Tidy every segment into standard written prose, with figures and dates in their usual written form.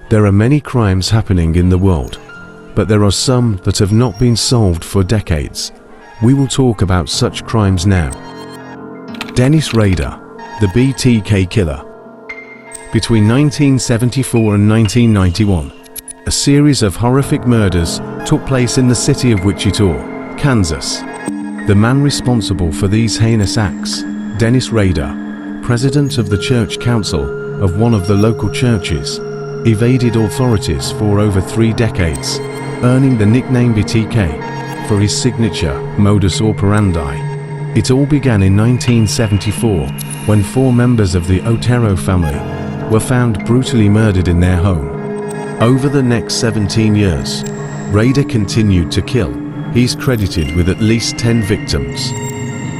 There are many crimes happening in the world, but there are some that have not been solved for decades. We will talk about such crimes now. Dennis Rader, the BTK killer. Between 1974 and 1991, a series of horrific murders took place in the city of Wichita, Kansas. The man responsible for these heinous acts, Dennis Rader, president of the church council of one of the local churches, evaded authorities for over 3 decades, earning the nickname BTK for his signature modus operandi. It all began in 1974 when 4 members of the Otero family were found brutally murdered in their home. Over the next 17 years, Rader continued to kill. He's credited with at least 10 victims.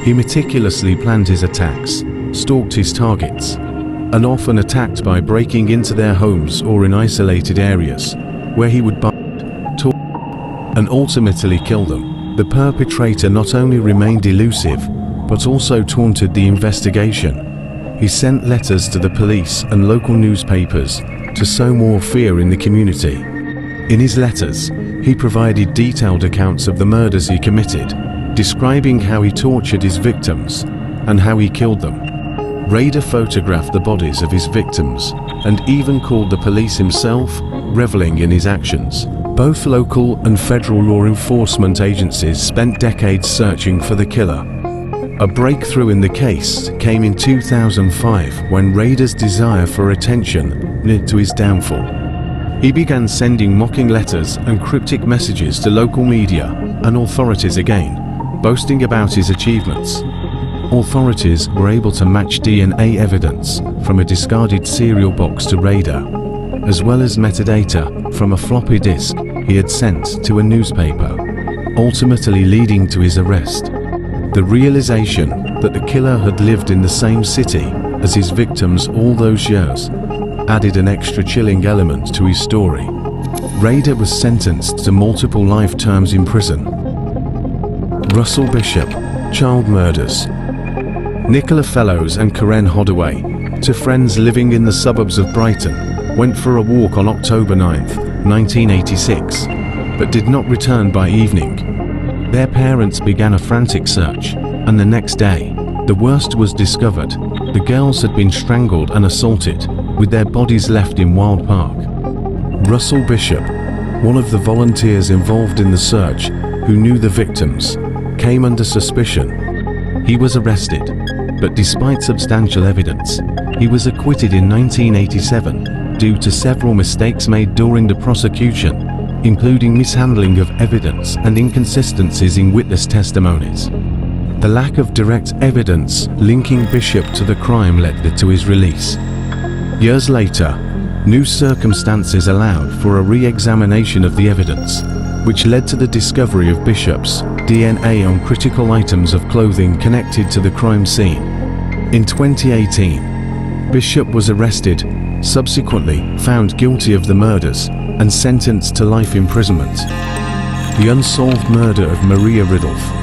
He meticulously planned his attacks, stalked his targets, and often attacked by breaking into their homes or in isolated areas, where he would bite, torture, and ultimately kill them. The perpetrator not only remained elusive, but also taunted the investigation. He sent letters to the police and local newspapers to sow more fear in the community. In his letters, he provided detailed accounts of the murders he committed, describing how he tortured his victims and how he killed them. Rader photographed the bodies of his victims and even called the police himself, reveling in his actions. Both local and federal law enforcement agencies spent decades searching for the killer. A breakthrough in the case came in 2005 when Rader's desire for attention led to his downfall. He began sending mocking letters and cryptic messages to local media and authorities again, boasting about his achievements. Authorities were able to match DNA evidence from a discarded cereal box to Rader, as well as metadata from a floppy disk he had sent to a newspaper, ultimately leading to his arrest. The realization that the killer had lived in the same city as his victims all those years added an extra chilling element to his story. Rader was sentenced to multiple life terms in prison. Russell Bishop, child murders. Nicola Fellows and Karen Hodaway, 2 friends living in the suburbs of Brighton, went for a walk on October 9, 1986, but did not return by evening. Their parents began a frantic search, and the next day, the worst was discovered. The girls had been strangled and assaulted, with their bodies left in Wild Park. Russell Bishop, one of the volunteers involved in the search who knew the victims, came under suspicion. He was arrested, but despite substantial evidence, he was acquitted in 1987 due to several mistakes made during the prosecution, including mishandling of evidence and inconsistencies in witness testimonies. The lack of direct evidence linking Bishop to the crime led to his release. Years later, new circumstances allowed for a re-examination of the evidence, which led to the discovery of Bishop's DNA on critical items of clothing connected to the crime scene. In 2018, Bishop was arrested, subsequently found guilty of the murders, and sentenced to life imprisonment. The unsolved murder of Maria Ridulph.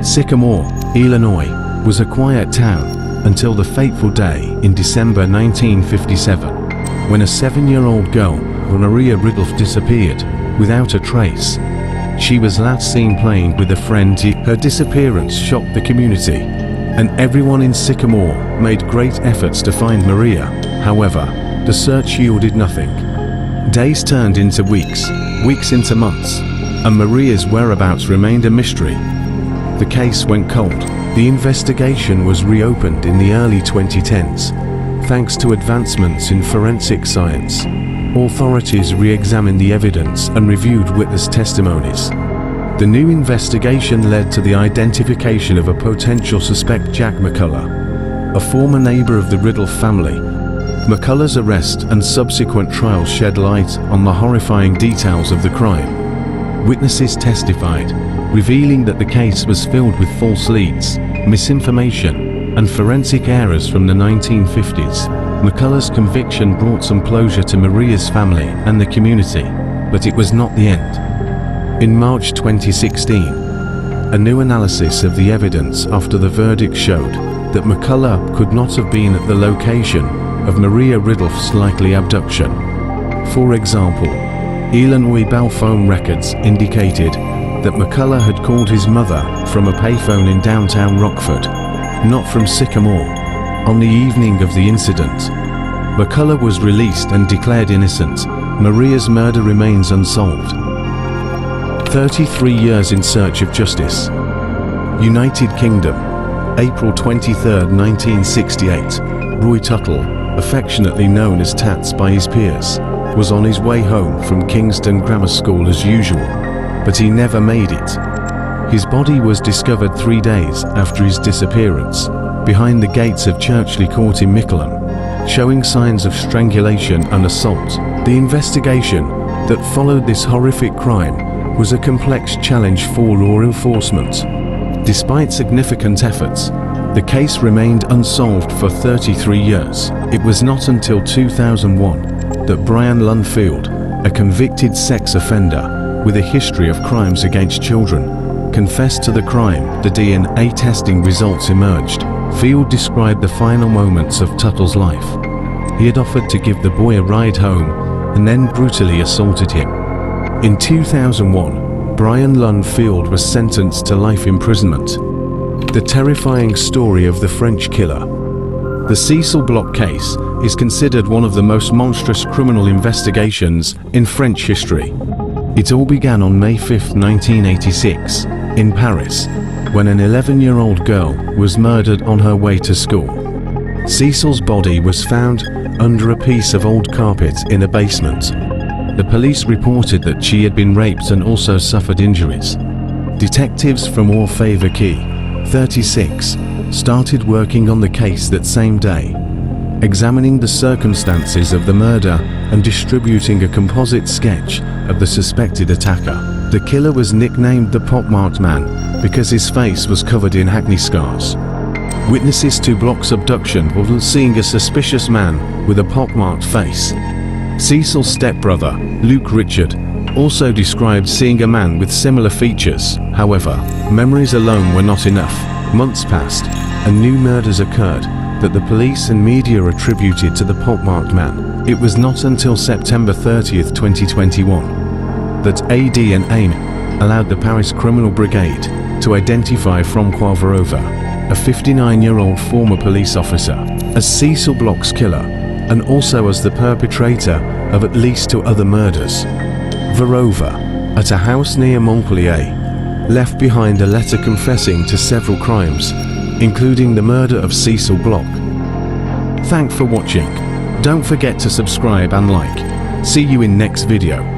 Sycamore, Illinois, was a quiet town until the fateful day in December 1957, when a 7-year-old girl, Maria Ridulph, disappeared without a trace. She was last seen playing with a friend. Her disappearance shocked the community, and everyone in Sycamore made great efforts to find Maria. However, the search yielded nothing. Days turned into weeks, weeks into months, and Maria's whereabouts remained a mystery. The case went cold. The investigation was reopened in the early 2010s. Thanks to advancements in forensic science, authorities re-examined the evidence and reviewed witness testimonies. The new investigation led to the identification of a potential suspect, Jack McCullough, a former neighbor of the Ridulph family. McCullough's arrest and subsequent trial shed light on the horrifying details of the crime. Witnesses testified, revealing that the case was filled with false leads, misinformation, and forensic errors from the 1950s. McCullough's conviction brought some closure to Maria's family and the community, but it was not the end. In March 2016, a new analysis of the evidence after the verdict showed that McCullough could not have been at the location of Maria Ridulph's likely abduction. For example, Illinois Bell phone records indicated that McCullough had called his mother from a payphone in downtown Rockford, not from Sycamore, on the evening of the incident. McCullough was released and declared innocent. Maria's murder remains unsolved. 33 years in search of justice. United Kingdom, April 23, 1968. Roy Tuttle, affectionately known as Tats by his peers, was on his way home from Kingston Grammar School as usual, but he never made it. His body was discovered 3 days after his disappearance, behind the gates of Churchley Court in Mickleham, showing signs of strangulation and assault. The investigation that followed this horrific crime was a complex challenge for law enforcement. Despite significant efforts, the case remained unsolved for 33 years. It was not until 2001 that Brian Lunfield, a convicted sex offender with a history of crimes against children, confessed to the crime. The DNA testing results emerged. Field described the final moments of Tuttle's life. He had offered to give the boy a ride home and then brutally assaulted him. In 2001, Brian Lunfield was sentenced to life imprisonment. The terrifying story of the French killer. The Cecil Bloch case is considered one of the most monstrous criminal investigations in French history. It all began on May 5, 1986, in Paris, when an 11-year-old girl was murdered on her way to school. Cecil's body was found under a piece of old carpet in a basement. The police reported that she had been raped and also suffered injuries. Detectives from Orfeva Key, 36, started working on the case that same day, examining the circumstances of the murder and distributing a composite sketch of the suspected attacker. The killer was nicknamed the Pockmarked Man because his face was covered in acne scars. Witnesses to Bloch's abduction were seeing a suspicious man with a pockmarked face. Cecil's stepbrother, Luke Richard, also described seeing a man with similar features. However, memories alone were not enough. Months passed, and new murders occurred that the police and media attributed to the pockmarked man. It was not until September 30, 2021, that AD and AIM allowed the Paris Criminal Brigade to identify Francois Verova, a 59-year-old former police officer, as Cecil Bloch's killer, and also as the perpetrator of at least 2 other murders. Verova, at a house near Montpellier, left behind a letter confessing to several crimes, including the murder of Cecil Bloch. Thanks for watching. Don't forget to subscribe and like. See you in next video.